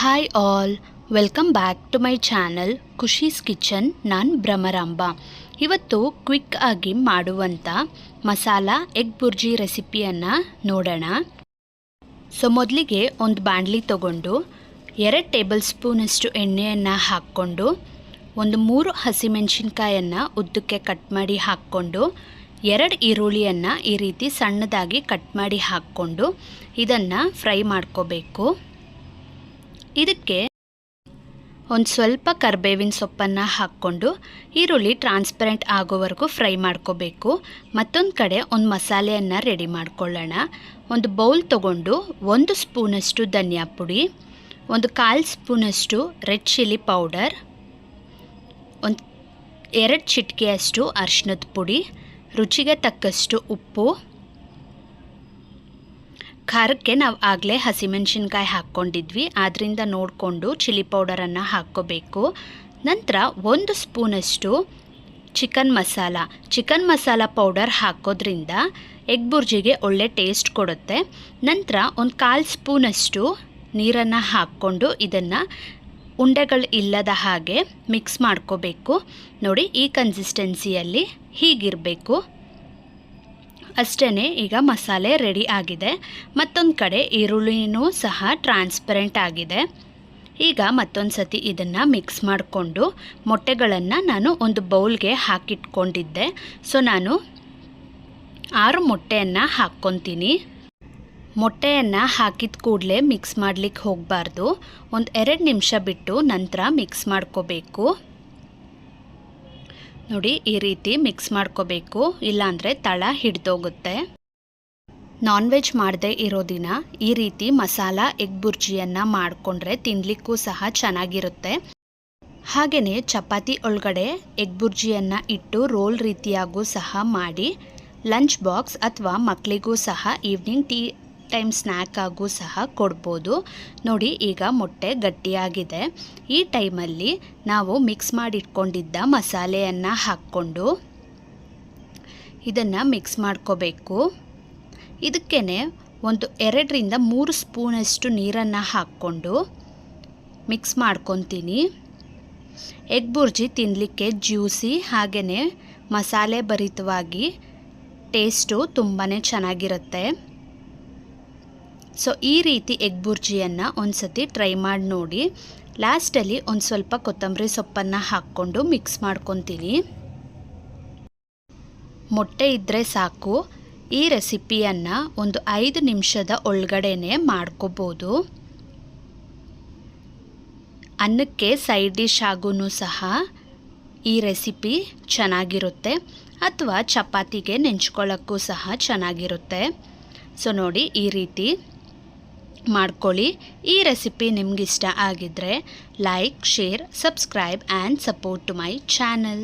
Hi all, welcome back to my channel Khushi's kitchen. ನಾನು ಭ್ರಮರಾಂಬ. ಇವತ್ತು quick ಆಗಿ ಮಾಡುವಂಥ ಮಸಾಲ ಎಗ್ ಬುರ್ಜಿ ರೆಸಿಪಿಯನ್ನು ನೋಡೋಣ. ಮೊದಲಿಗೆ ಒಂದು ಬಾಣಲಿ ತಗೊಂಡು 2 ಟೇಬಲ್ ಸ್ಪೂನಷ್ಟು ಎಣ್ಣೆಯನ್ನು ಹಾಕ್ಕೊಂಡು ಒಂದು 3 ಹಸಿಮೆಣಸಿನ್ಕಾಯನ್ನು ಉದ್ದಕ್ಕೆ ಕಟ್ ಮಾಡಿ ಹಾಕ್ಕೊಂಡು 2 ಈರುಳ್ಳಿಯನ್ನು ಈ ರೀತಿ ಸಣ್ಣದಾಗಿ ಕಟ್ ಮಾಡಿ ಹಾಕ್ಕೊಂಡು ಇದನ್ನು ಫ್ರೈ ಮಾಡ್ಕೋಬೇಕು. ಇದಕ್ಕೆ ಒಂದು ಸ್ವಲ್ಪ ಕರಿಬೇವಿನ ಸೊಪ್ಪನ್ನು ಹಾಕ್ಕೊಂಡು ಈರುಳ್ಳಿ ಟ್ರಾನ್ಸ್ಪರೆಂಟ್ ಆಗೋವರೆಗೂ ಫ್ರೈ ಮಾಡ್ಕೋಬೇಕು. ಮತ್ತೊಂದು ಕಡೆ ಒಂದು ಮಸಾಲೆಯನ್ನು ರೆಡಿ ಮಾಡ್ಕೊಳ್ಳೋಣ. ಒಂದು ಬೌಲ್ ತಗೊಂಡು 1 ಸ್ಪೂನಷ್ಟು ಧನಿಯಾ ಪುಡಿ, ಒಂದು 1/4 ಸ್ಪೂನಷ್ಟು ರೆಡ್ ಚಿಲ್ಲಿ ಪೌಡರ್, ಒಂದು 2 ಚಿಟಿಕೆಯಷ್ಟು ಅರಿಶಿಣದ ಪುಡಿ, ರುಚಿಗೆ ತಕ್ಕಷ್ಟು ಉಪ್ಪು, ಖಾರಕ್ಕೆ ನಾವು ಆಗಲೇ ಹಸಿಮೆಣಸಿನ್ಕಾಯಿ ಹಾಕ್ಕೊಂಡಿದ್ವಿ, ಆದ್ದರಿಂದ ನೋಡಿಕೊಂಡು ಚಿಲ್ಲಿ ಪೌಡರನ್ನು ಹಾಕ್ಕೋಬೇಕು. ನಂತರ 1 ಸ್ಪೂನಷ್ಟು ಚಿಕನ್ ಮಸಾಲ ಪೌಡರ್ ಹಾಕೋದ್ರಿಂದ ಎಗ್ ಬುರ್ಜಿಗೆ ಒಳ್ಳೆ ಟೇಸ್ಟ್ ಕೊಡುತ್ತೆ. ನಂತರ ಒಂದು 1/4 ಸ್ಪೂನಷ್ಟು ನೀರನ್ನು ಹಾಕ್ಕೊಂಡು ಇದನ್ನು ಉಂಡೆಗಳು ಇಲ್ಲದ ಹಾಗೆ ಮಿಕ್ಸ್ ಮಾಡ್ಕೋಬೇಕು. ನೋಡಿ, ಈ ಕನ್ಸಿಸ್ಟೆನ್ಸಿಯಲ್ಲಿ ಹೀಗಿರಬೇಕು. ಅಷ್ಟೇ, ಈಗ ಮಸಾಲೆ ರೆಡಿ ಆಗಿದೆ. ಮತ್ತೊಂದು ಕಡೆ ಈರುಳ್ಳಿನೂ ಸಹ ಟ್ರಾನ್ಸ್ಪರೆಂಟ್ ಆಗಿದೆ. ಈಗ ಮತ್ತೊಂದು ಸತಿ ಇದನ್ನು ಮಿಕ್ಸ್ ಮಾಡಿಕೊಂಡು ಮೊಟ್ಟೆಗಳನ್ನು ನಾನು ಒಂದು ಬೌಲ್ಗೆ ಹಾಕಿಟ್ಕೊಂಡಿದ್ದೆ. ನಾನು 6 ಮೊಟ್ಟೆಯನ್ನು ಹಾಕ್ಕೊತೀನಿ. ಮೊಟ್ಟೆಯನ್ನು ಹಾಕಿದ ಕೂಡಲೇ ಮಿಕ್ಸ್ ಮಾಡಲಿಕ್ಕೆ ಹೋಗಬಾರ್ದು. ಒಂದು 2 ನಿಮಿಷ ಬಿಟ್ಟು ನಂತರ ಮಿಕ್ಸ್ ಮಾಡ್ಕೋಬೇಕು. ನೋಡಿ, ಈ ರೀತಿ ಮಿಕ್ಸ್ ಮಾಡ್ಕೋಬೇಕು, ಇಲ್ಲಾಂದರೆ ತಳ ಹಿಡಿದೋಗುತ್ತೆ. ನಾನ್ ವೆಜ್ ಮಾಡದೇ ಇರೋ ದಿನ ಈ ರೀತಿ ಮಸಾಲ ಎಗ್ ಬುರ್ಜಿಯನ್ನು ಮಾಡಿಕೊಂಡ್ರೆ ತಿನ್ನಲಿಕ್ಕೂ ಸಹ ಚೆನ್ನಾಗಿರುತ್ತೆ. ಹಾಗೆಯೇ ಚಪಾತಿ ಒಳಗಡೆ ಎಗ್ ಬುರ್ಜಿಯನ್ನು ಇಟ್ಟು ರೋಲ್ ರೀತಿಯಾಗೂ ಸಹ ಮಾಡಿ ಲಂಚ್ ಬಾಕ್ಸ್ ಅಥವಾ ಮಕ್ಕಳಿಗೂ ಸಹ ಈವ್ನಿಂಗ್ ಟೀ ಟೈಮ್ ಸ್ನ್ಯಾಕ್ ಆಗೂ ಸಹ ಕೊಡ್ಬೋದು. ನೋಡಿ, ಈಗ ಮೊಟ್ಟೆ ಗಟ್ಟಿಯಾಗಿದೆ. ಈ ಟೈಮಲ್ಲಿ ನಾವು ಮಿಕ್ಸ್ ಮಾಡಿಟ್ಕೊಂಡಿದ್ದ ಮಸಾಲೆಯನ್ನು ಹಾಕ್ಕೊಂಡು ಇದನ್ನು ಮಿಕ್ಸ್ ಮಾಡ್ಕೋಬೇಕು. ಇದಕ್ಕೇ ಒಂದು 2 ರಿಂದ 3 ಸ್ಪೂನಷ್ಟು ನೀರನ್ನು ಹಾಕ್ಕೊಂಡು ಮಿಕ್ಸ್ ಮಾಡ್ಕೊತೀನಿ. ಎಗ್ ಬುರ್ಜಿ ತಿನ್ನಲಿಕ್ಕೆ ಜ್ಯೂಸಿ ಹಾಗೆಯೇ ಮಸಾಲೆ ಭರಿತವಾಗಿ ಟೇಸ್ಟು ತುಂಬಾ ಚೆನ್ನಾಗಿರುತ್ತೆ. ಈ ರೀತಿ ಎಗ್ ಬುರ್ಜಿಯನ್ನು ಒಂದು ಸತಿ ಟ್ರೈ ಮಾಡಿ ನೋಡಿ. ಲಾಸ್ಟಲ್ಲಿ ಒಂದು ಸ್ವಲ್ಪ ಕೊತ್ತಂಬರಿ ಸೊಪ್ಪನ್ನು ಹಾಕ್ಕೊಂಡು ಮಿಕ್ಸ್ ಮಾಡ್ಕೊತೀನಿ. ಮೊಟ್ಟೆ ಇದ್ದರೆ ಸಾಕು. ಈ ರೆಸಿಪಿಯನ್ನು ಒಂದು 5 ನಿಮಿಷದ ಒಳಗಡೆನೆ ಮಾಡ್ಕೋಬೋದು. ಅನ್ನಕ್ಕೆ ಸೈಡ್ ಡಿಶ್ ಆಗೂ ಸಹ ಈ ರೆಸಿಪಿ ಚೆನ್ನಾಗಿರುತ್ತೆ, ಅಥವಾ ಚಪಾತಿಗೆ ನೆಂಚ್ಕೊಳ್ಳೋಕ್ಕೂ ಸಹ ಚೆನ್ನಾಗಿರುತ್ತೆ. ನೋಡಿ, ಈ ರೀತಿ ಮಾಡ್ಕೊಳ್ಳಿ. ಈ ರೆಸಿಪಿ ನಿಮಗಿಷ್ಟ ಆಗಿದ್ದರೆ like, share, subscribe and support to my channel.